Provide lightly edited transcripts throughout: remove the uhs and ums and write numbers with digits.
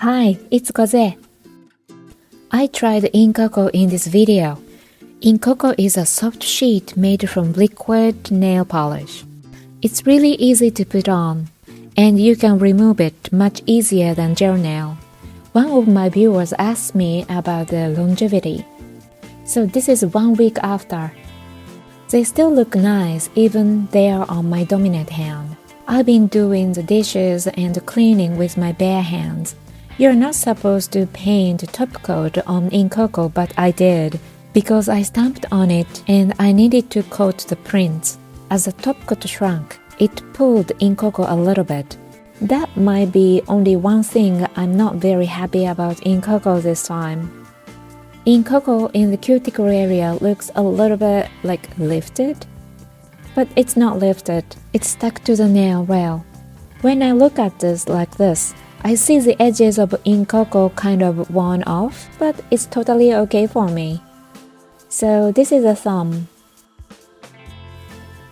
Hi, it's Kozue. I tried Incoco in this video. Incoco is a soft sheet made from liquid nail polish. It's really easy to put on, and you can remove it much easier than gel nail. One of my viewers asked me about the longevity. So this is 1 week after. They still look nice even they are on my dominant hand. I've been doing the dishes and cleaning with my bare hands. You're not supposed to paint top coat on Incoco, but I did, because I stamped on it and I needed to coat the prints. As the top coat shrunk, it pulled Incoco a little bit. That might be only one thing I'm not very happy about Incoco this time. Incoco in the cuticle area looks a little bit like lifted. But it's not lifted, it's stuck to the nail well. When I look at this like this, I see the edges of Incoco kind of worn off, but it's totally okay for me. So this is a thumb.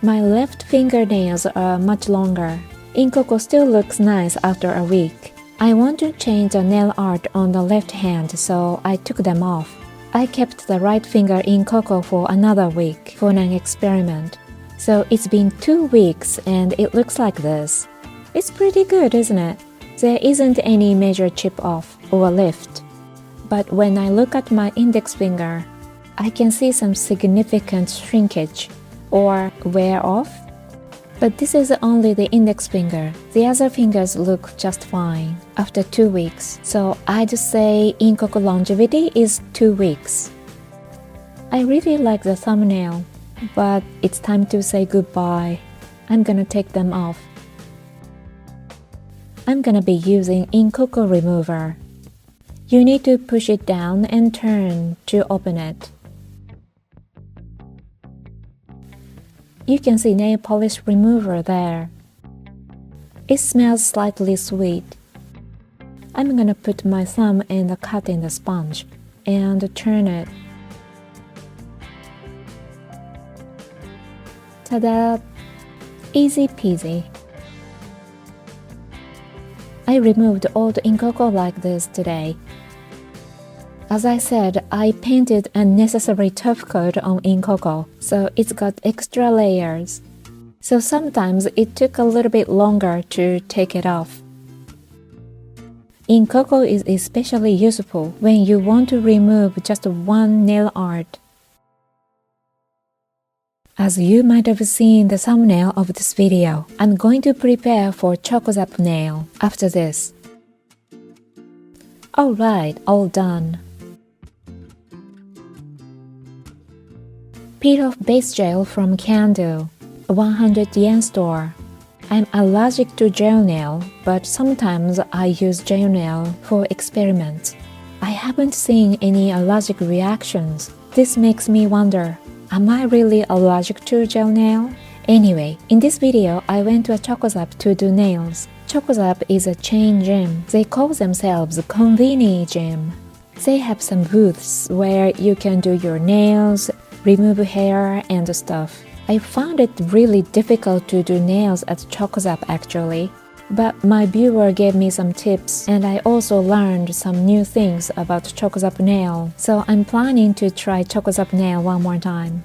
My left fingernails are much longer. Incoco still looks nice after a week. I want to change the nail art on the left hand, so I took them off. I kept the right finger Incoco for another week for an experiment. So it's been 2 weeks and it looks like this. It's pretty good, isn't it? There isn't any major chip off or lift. But when I look at my index finger, I can see some significant shrinkage or wear off. But this is only the index finger. The other fingers look just fine after 2 weeks. So I'd say Incoco longevity is 2 weeks. I really like the thumbnail, but it's time to say goodbye. I'm gonna take them off. I'm gonna be using Incoco remover. You need to push it down and turn to open it. You can see nail polish remover there. It smells slightly sweet. I'm gonna put my thumb and the cut in the sponge and turn it. Ta-da! Easy peasy. I removed all the Incoco like this today. As I said, I painted unnecessary top coat on Incoco, so it's got extra layers. So sometimes it took a little bit longer to take it off. Incoco is especially useful when you want to remove just one nail art. As you might have seen the thumbnail of this video, I'm going to prepare for Choco Zap nail after this. Alright, all done. Peel-off base gel from CanDo, a 100 yen store. I'm allergic to gel nail, but sometimes I use gel nail for experiments. I haven't seen any allergic reactions. This makes me wonder, am I really allergic to gel nail? Anyway, in this video, I went to a Choco Zap to do nails. Choco Zap is a chain gym. They call themselves Conveni Gym. They have some booths where you can do your nails, remove hair and stuff. I found it really difficult to do nails at Choco Zap actually. But my viewer gave me some tips and I also learned some new things about Choco Zap nail, so I'm planning to try Choco Zap nail one more time.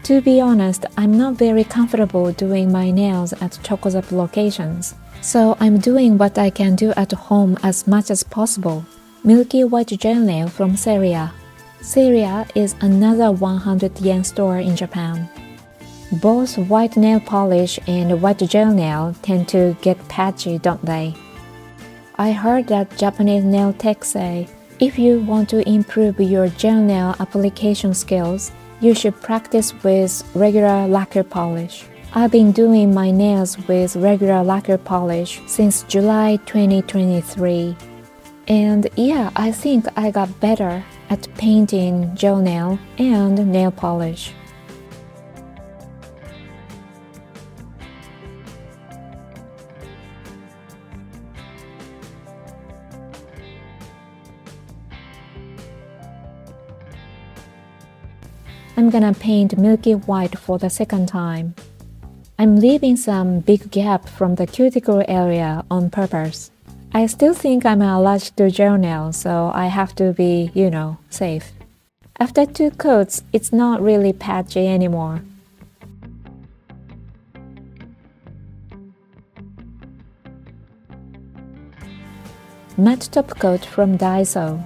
To be honest, I'm not very comfortable doing my nails at Choco Zap locations, so I'm doing what I can do at home as much as possible. Milky white gel nail from Seria. Seria is another 100 yen store in Japan. Both white nail polish and white gel nail tend to get patchy, don't they? I heard that Japanese nail techs say, if you want to improve your gel nail application skills, you should practice with regular lacquer polish. I've been doing my nails with regular lacquer polish since July 2023. And yeah, I think I got better at painting gel nail and nail polish. I'm gonna paint milky white for the second time. I'm leaving some big gap from the cuticle area on purpose. I still think I'm allergic to gel nails, so I have to be, safe. After 2 coats, it's not really patchy anymore. Matte top coat from Daiso.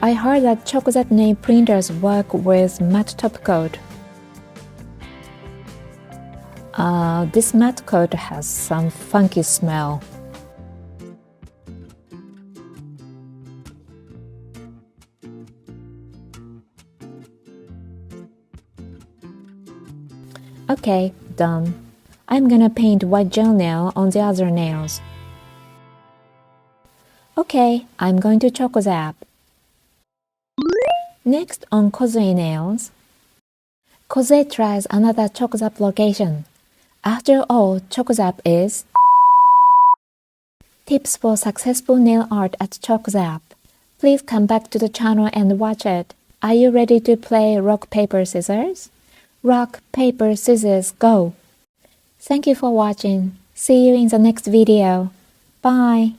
I heard that Choco Zap nail printers work with matte top coat. This matte coat has some funky smell. Okay, done. I'm gonna paint white gel nail on the other nails. Okay, I'm going to Choco Zap. Next on Kozue nails. Kozue tries another Choco Zap location. After all, Choco Zap is tips for successful nail art at Choco Zap. Please come back to the channel and watch it. Are you ready to play rock, paper, scissors? Rock, paper, scissors, go! Thank you for watching. See you in the next video. Bye!